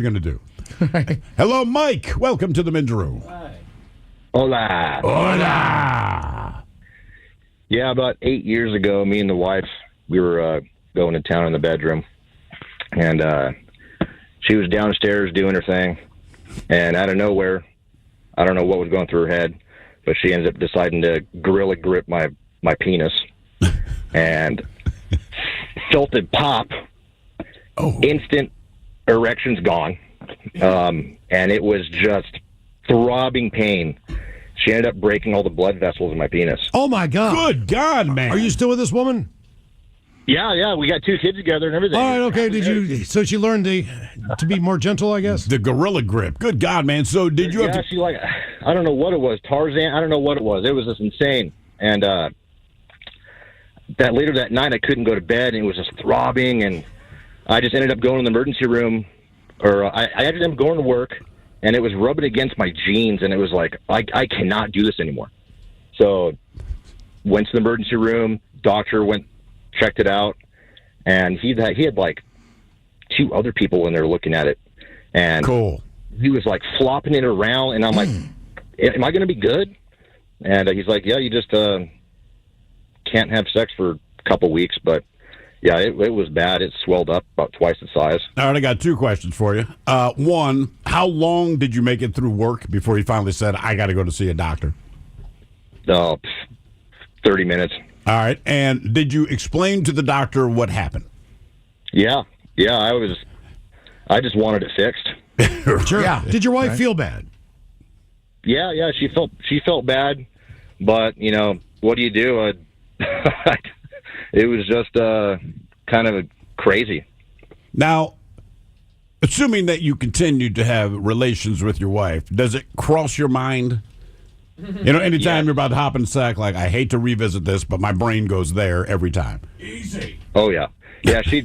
you're going to do. Hello, Mike. Welcome to the men's room. Hola. Hola. Yeah, about 8 years ago, me and the wife, we were going to town in the bedroom, and she was downstairs doing her thing, and out of nowhere, I don't know what was going through her head, but she ends up deciding to gorilla grip my penis, and felt it pop. Instant erection's gone, and it was just throbbing pain. She ended up breaking all the blood vessels in my penis. Oh, my God. Good God, man. Are you still with this woman? Yeah, we got 2 kids together and everything. All right, okay. So she learned to be more gentle, I guess? The gorilla grip. Good God, man. So did you have to... she I don't know what it was. Tarzan, I don't know what it was. It was just insane. And that later that night, I couldn't go to bed, and it was just throbbing, and I just ended up going to the emergency room, or I ended up going to work, and it was rubbing against my jeans, and it was like, I cannot do this anymore. So went to the emergency room, doctor checked it out, and he had like 2 other people in there looking at it, and cool. He was like flopping it around, and I'm like, am I going to be good? And he's like, yeah, you just can't have sex for a couple weeks, but yeah, it was bad. It swelled up about twice the size. All right, I got 2 questions for you. One, how long did you make it through work before you finally said, I got to go to see a doctor? 30 minutes. All right, and did you explain to the doctor what happened? Yeah, I just wanted it fixed. Sure. Yeah. Did your wife feel bad? Yeah, she felt bad, but what do you do? It was just kind of crazy. Now, assuming that you continued to have relations with your wife, does it cross your mind? Anytime you're about to hop in the sack, like, I hate to revisit this, but my brain goes there every time. Easy. Oh, yeah. Yeah, she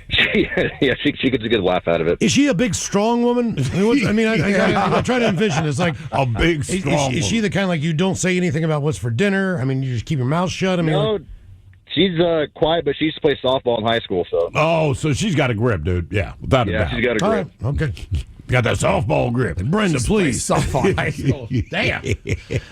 gets a good laugh out of it. Is she a big, strong woman? I try to envision it's like a big, strong Is she the kind like you don't say anything about what's for dinner? I mean, you just keep your mouth shut? No, she's quiet, but she used to play softball in high school, so. Oh, so she's got a grip, dude. Yeah, without a doubt. Yeah, she's got a grip. All right, okay. Got that softball grip. Brenda, please. Softball high school. Damn.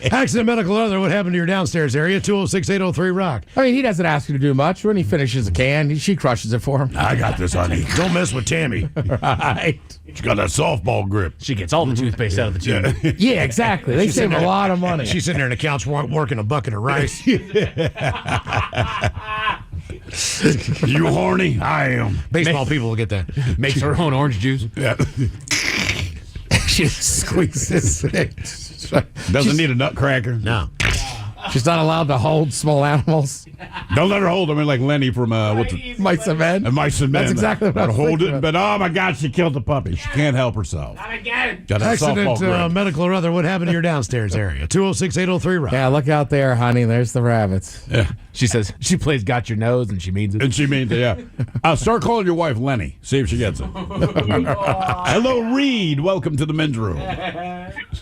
Accident medical other, what happened to your downstairs area? 206-803-ROCK. I mean, he doesn't ask you to do much. When he finishes a can, she crushes it for him. I got this, honey. Don't mess with Tammy. Right. She got that softball grip. She gets all the toothpaste out of the tube. Yeah, exactly. They save a lot of money. She's sitting there on the couch working a bucket of rice. You horny? I am. Baseball people will get that. Makes her own orange juice. Yeah. She squeezes it. Doesn't need a nutcracker. No. She's not allowed to hold small animals. Don't let her hold them. Like Lenny from Mice and Men. Mice and Men. That's exactly what I was hold thinking it, but oh my God, she killed the puppy. She can't help herself. Not again. Got that softball Accident grip. medical or other, what happened to your downstairs area? 206-803-ROCK. Yeah, look out there, honey. There's the rabbits. Yeah. She says, she plays Got Your Nose, and she means it. And she means it, yeah. Start calling your wife Lenny. See if she gets it. Hello, Reed. Welcome to the men's room.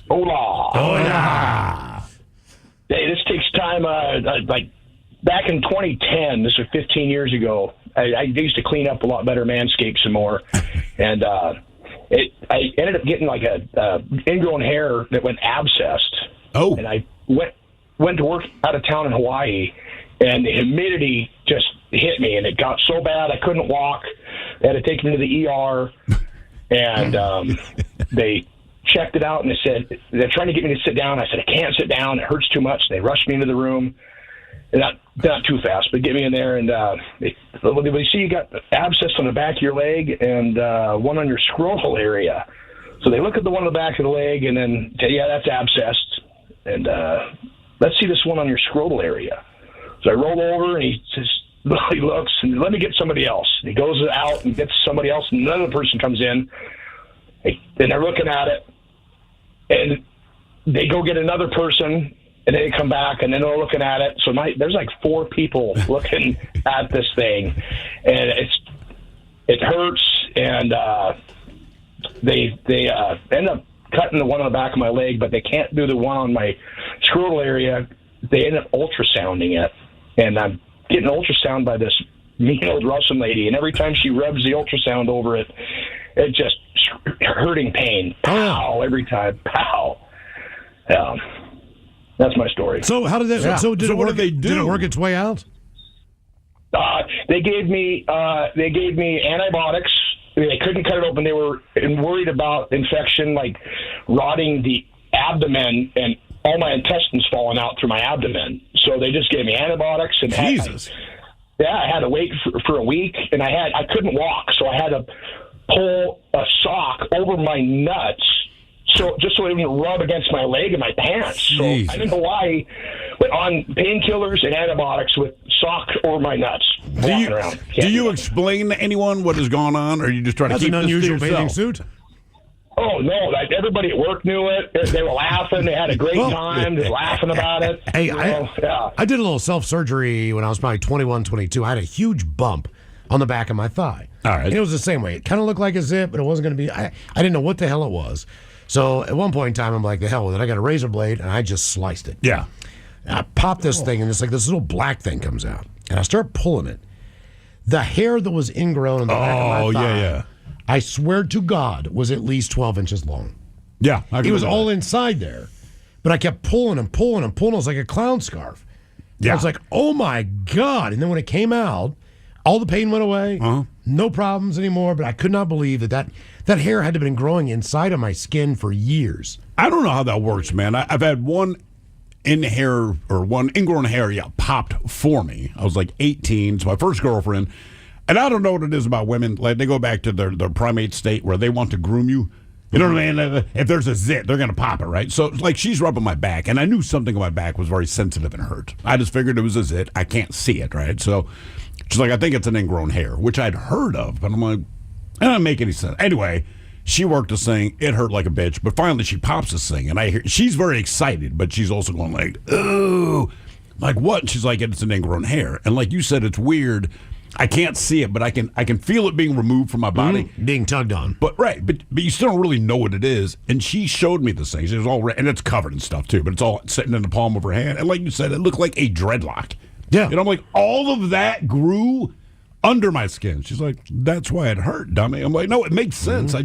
Hola. Hola. Hey, this takes time. Like back in 2010, this was 15 years ago. I used to clean up a lot better, manscape some more, and I ended up getting like a ingrown hair that went abscessed. Oh, and I went to work out of town in Hawaii, and the humidity just hit me, and it got so bad I couldn't walk. They had to take me to the ER, and they checked it out, and they said, they're trying to get me to sit down. I said, I can't sit down. It hurts too much. They rushed me into the room. Not too fast, but get me in there, and they see you got abscess on the back of your leg and one on your scrotal area. So they look at the one on the back of the leg and then say, yeah, that's abscessed. And let's see this one on your scrotal area. So I roll over, and he says, he looks, and let me get somebody else. And he goes out and gets somebody else, and another person comes in, and they're looking at it. And they go get another person, and they come back, and then they're looking at it. So there's like 4 people looking at this thing, and it hurts. And they end up cutting the one on the back of my leg, but they can't do the one on my scrotal area. They end up ultrasounding it, and I'm getting ultrasound by this mean old Russian lady. And every time she rubs the ultrasound over it, it just hurting pain. Pow, every time. Pow. Yeah. That's my story. So how did that? Yeah. So did So it what work? did they do? Did it work its way out? They gave me antibiotics. They couldn't cut it open. They were worried about infection, like rotting the abdomen and all my intestines falling out through my abdomen. So they just gave me antibiotics and Jesus. I had to wait for a week, and I couldn't walk, so I had to pull a sock over my nuts, so it wouldn't rub against my leg and my pants. So I didn't know why I went on painkillers and antibiotics with socks over my nuts. Walking around. Do you explain to anyone what has gone on, or you just try to That's keep an this to unusual yourself? bathing suit. Oh no! Everybody at work knew it. They were laughing. They had a great time, just laughing about it. Hey, yeah. I did a little self-surgery when I was probably 21, 22. I had a huge bump on the back of my thigh. All right. And it was the same way. It kind of looked like a zip, but it wasn't going to be. I didn't know what the hell it was. So at one point in time, I'm like, the hell with it. I got a razor blade, and I just sliced it. Yeah. And I popped this thing, and it's like this little black thing comes out. And I start pulling it. The hair that was ingrown on the back of my thigh, yeah. I swear to God, was at least 12 inches long. Yeah. I It was agree with all that. inside there. But I kept pulling and pulling and pulling. It was like a clown scarf. Yeah. I was like, oh my God. And then when it came out, all the pain went away. Uh-huh. No problems anymore. But I could not believe that hair had to have been growing inside of my skin for years. I don't know how that works, man. I've had one ingrown hair popped for me. I was like 18. It's my first girlfriend. And I don't know what it is about women. Like, they go back to their primate state where they want to groom you. You know what I mean? If there's a zit, they're going to pop it, right? So, like, she's rubbing my back, and I knew something on my back was very sensitive and hurt. I just figured it was a zit. I can't see it, right? So she's like, I think it's an ingrown hair, which I'd heard of. But I'm like, that doesn't make any sense. Anyway, she worked this thing. It hurt like a bitch. But finally, she pops this thing, and I hear she's very excited, but she's also going like, "Ooh." I'm like, what? She's like, it's an ingrown hair. And like you said, it's weird. I can't see it, but I can feel it being removed from my body. Being tugged on. But you still don't really know what it is. And she showed me this thing. She was all red, and it's covered in stuff too. But it's all sitting in the palm of her hand. And like you said, it looked like a dreadlock. Yeah. And I'm like, all of that grew under my skin. She's like, that's why it hurt, dummy. I'm like, no, it makes sense. I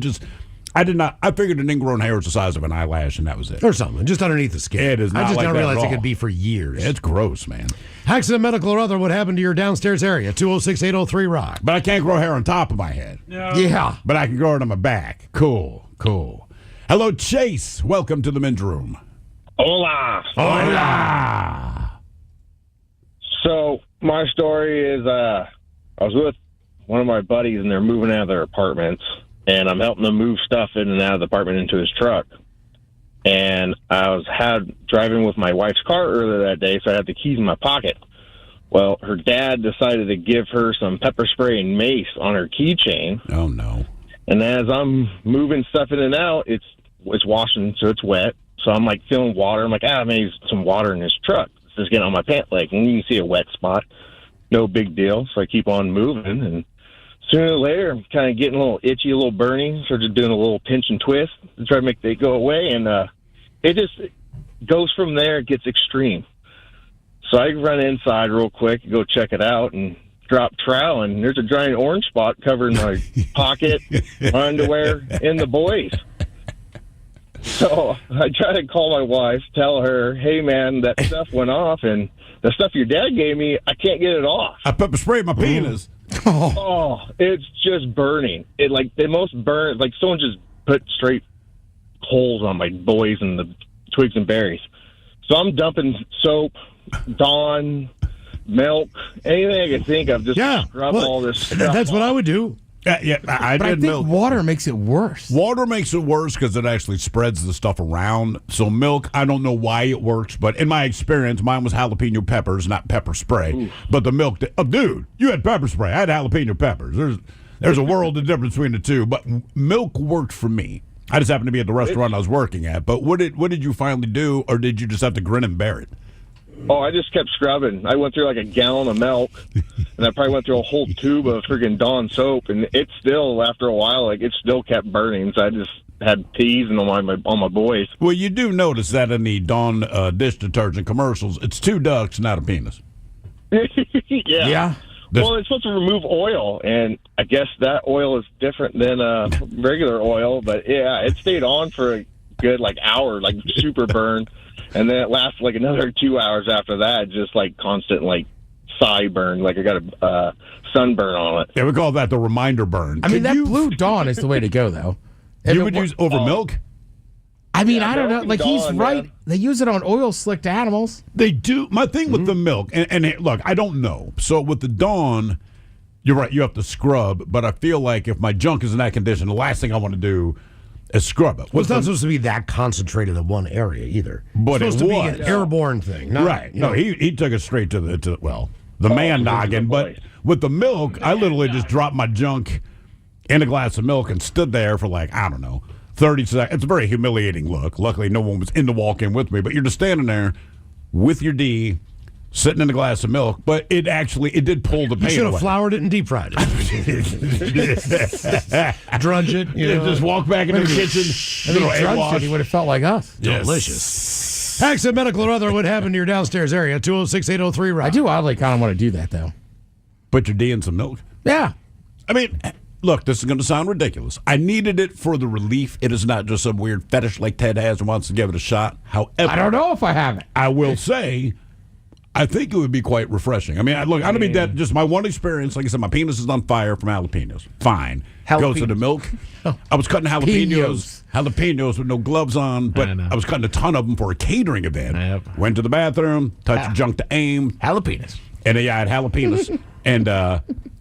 figured an ingrown hair was the size of an eyelash, and that was it. Or something, just underneath the skin. It is not I just like didn't that realize at it all. could be for years. It's gross, man. Accident, medical, or other, what happened to your downstairs area? 206-803-ROCK. But I can't grow hair on top of my head. Yeah. But I can grow it on my back. Cool. Hello, Chase. Welcome to the men's room. Hola. Hola. So my story is I was with one of my buddies and they're moving out of their apartments and I'm helping them move stuff in and out of the apartment into his truck. And I was driving with my wife's car earlier that day, so I had the keys in my pocket. Well, her dad decided to give her some pepper spray and mace on her keychain. Oh, no. And as I'm moving stuff in and out, it's washing, so it's wet. So I'm like feeling water. I'm like, maybe some water in his truck. It's just getting on my pant leg. And you can see a wet spot. No big deal. So I keep on moving. And sooner or later, I'm kind of getting a little itchy, a little burning. So just doing a little pinch and twist to try to make it go away. And it just goes from there. It gets extreme. So I run inside real quick, go check it out, and drop trowel, and there's a giant orange spot covering my pocket, my underwear, and the boys. So I try to call my wife, tell her, hey, man, that stuff went off, and the stuff your dad gave me, I can't get it off. I pepper sprayed my penis. Oh, it's just burning. It like the most burn, like someone just put straight holes on my boys and the twigs and berries. So I'm dumping soap, Dawn, milk, anything I can think of, just scrub all this stuff. That's what I would do. Yeah, I But I did think milk. water makes it worse. Water makes it worse because it actually spreads the stuff around. So milk, I don't know why it works, but in my experience, mine was jalapeno peppers, not pepper spray. Oof. But the milk, dude, you had pepper spray. I had jalapeno peppers. There's a world of difference between the two. But milk worked for me. I just happened to be at the restaurant I was working at. But what did you finally do, or did you just have to grin and bear it? Oh, I just kept scrubbing. I went through like a gallon of milk, and I probably went through a whole tube of freaking Dawn soap, and it still, after a while, like it still kept burning. So I just had peas and on my boys. Well, you do notice that in the Dawn dish detergent commercials, it's two ducks, not a penis. Yeah. Well, it's supposed to remove oil, and I guess that oil is different than regular oil. But yeah, it stayed on for a good hour, super burn, and then it lasted another 2 hours after that, just constant sigh burn, I got a sunburn on it. Yeah, we call that the reminder burn. I mean, that Blue Dawn is the way to go, though. You would use over milk? I mean, I don't know. milk and He's Dawn, right. man. They use it on oil slicked animals. They do. My thing with the milk, and look, I don't know. So with the Dawn, you're right, you have to scrub, but I feel like if my junk is in that condition, the last thing I want to do is scrub it. Well, it's not supposed to be that concentrated in one area either. But it's it supposed to was. be an airborne thing. Not, Right. No, he took it straight to the man noggin. But with the milk, I literally just dropped my junk in a glass of milk and stood there for I don't know, 30 seconds. It's a very humiliating look. Luckily, no one was in the walk-in with me, but you're just standing there with your D, sitting in a glass of milk. But it did pull the You pain should have away. floured it and deep fried it. Drudge it. Just walk back into the kitchen. If little he egg drugged wash. it, he would have felt like us. Delicious. Accident, medical, or other, what happened to your downstairs area? 206-803 Rock. I do oddly kind of want to do that, though. Put your D in some milk. Yeah. I mean, look, this is going to sound ridiculous. I needed it for the relief. It is not just some weird fetish like Ted has and wants to give it a shot. However, I don't know if I have it. I will say, I think it would be quite refreshing. I mean, look, I don't mean that. Just my one experience. Like I said, my penis is on fire from jalapenos. Fine. Goes to the milk. I was cutting jalapenos with no gloves on, but I was cutting a ton of them for a catering event. Yep. Went to the bathroom, touched junk to aim. Jalapenos. And I had jalapenos. And,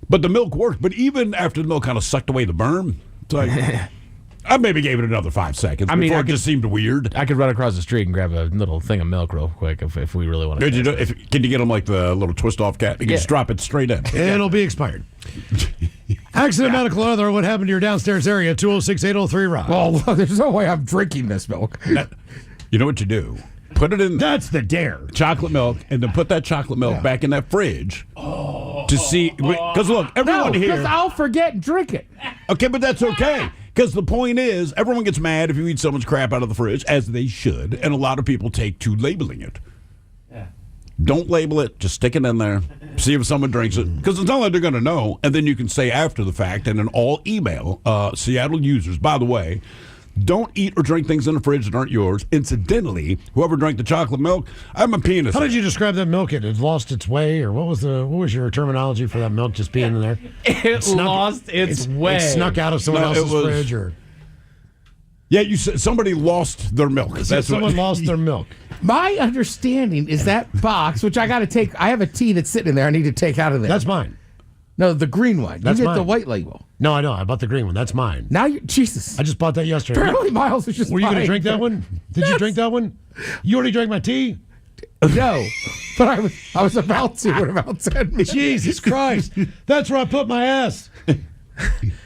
but the milk worked. But even after the milk kind of sucked away the burn, it's like, I maybe gave it another 5 seconds before it just seemed weird. I could run across the street and grab a little thing of milk real quick if we really want to. Can you get them like the little twist off cap? You can just drop it straight in. It'll be expired. Accident, medical, or other, what happened to your downstairs area? 206-803 Rock. Well, there's no way I'm drinking this milk. You know what you do? Put it in That's the dare. chocolate milk, and then put that chocolate milk back in that fridge to see. Because look, everyone No, because here. I'll forget and drink it. Okay, but that's okay. Because the point is, everyone gets mad if you eat so much crap out of the fridge, as they should, and a lot of people take to labeling it. Don't label it. Just stick it in there. See if someone drinks it. Because it's not like they're going to know. And then you can say after the fact, and an all email, Seattle users, by the way, don't eat or drink things in the fridge that aren't yours. Incidentally, whoever drank the chocolate milk, I'm a penis. How did you describe that milk? It had lost its way, or what was your terminology for that milk just being in there? It lost its way. It snuck out of someone else's fridge, or Yeah, you said somebody lost their milk. someone lost their milk. My understanding is that box, which I got to take. I have a tea that's sitting in there. I need to take out of there. That's mine. No, the green one. That's you get the mine. white label. No, I know. I bought the green one. That's mine. Now you, Jesus. I just bought that yesterday. Apparently, Miles is just. Were you going to buying drink that one? Did you drink that one? You already drank my tea? No, but I was about to in about 10 minutes. Jesus Christ. That's where I put my ass.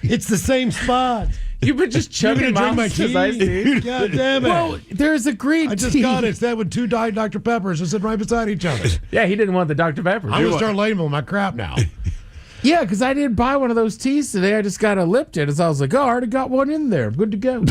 It's the same spot. You've been just You're chugging going to drink my Mouse's iced tea. tea? God damn it. Well, there's a green I just tea. got it. It's that with two Diet Dr. Peppers just sitting right beside each other. Yeah, he didn't want the Dr. Pepper. I'm going to start labeling my crap now. Yeah, because I didn't buy one of those teas today. I just got a Lipton. So I was like, oh, I already got one in there. I'm good to go. And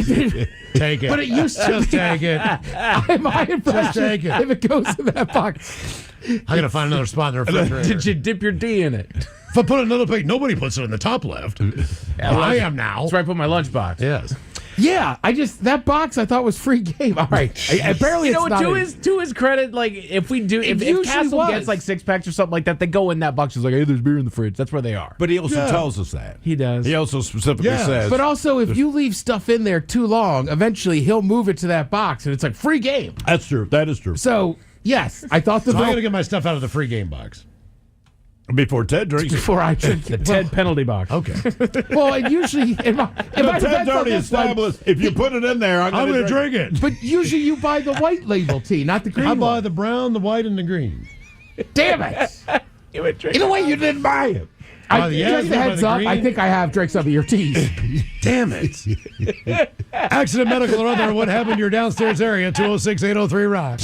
then- Take it. But it used to Just be. take it. My impression, take it. if it goes in that box. I got to find another spot in the refrigerator. Did you dip your D in it? If I put another plate, nobody puts it in the top left. Well, I am now. That's where I put my lunchbox. Yes. Yeah, that box I thought was free game. All right. Apparently You know, it's not. to his credit, like if usually Castle was. gets like 6-packs or something like that, they go in that box. It's like, hey, there's beer in the fridge. That's where they are. But he also tells us that. He does. He also specifically Yeah. says. But also, if you leave stuff in there too long, eventually he'll move it to that box, and it's like free game. That's true. That is true. So, yes, I thought So I got to milk get my stuff out of the free game box. Before Ted drinks it. before I drink The it. Ted penalty box. Okay. Well, and usually, in my Ted's defense on already this one, established. If you put it in there, I'm I'm going going to drink it. but usually you buy the white label tea, not the green I buy one. the brown, the white, and the green. Damn it! Either way, you didn't buy it. Buy the- yeah, Just a you buy heads the up, green. I think I have drank some of your teas. Damn it. Accident, medical, or other, what happened to your downstairs area? 206-803 Rock.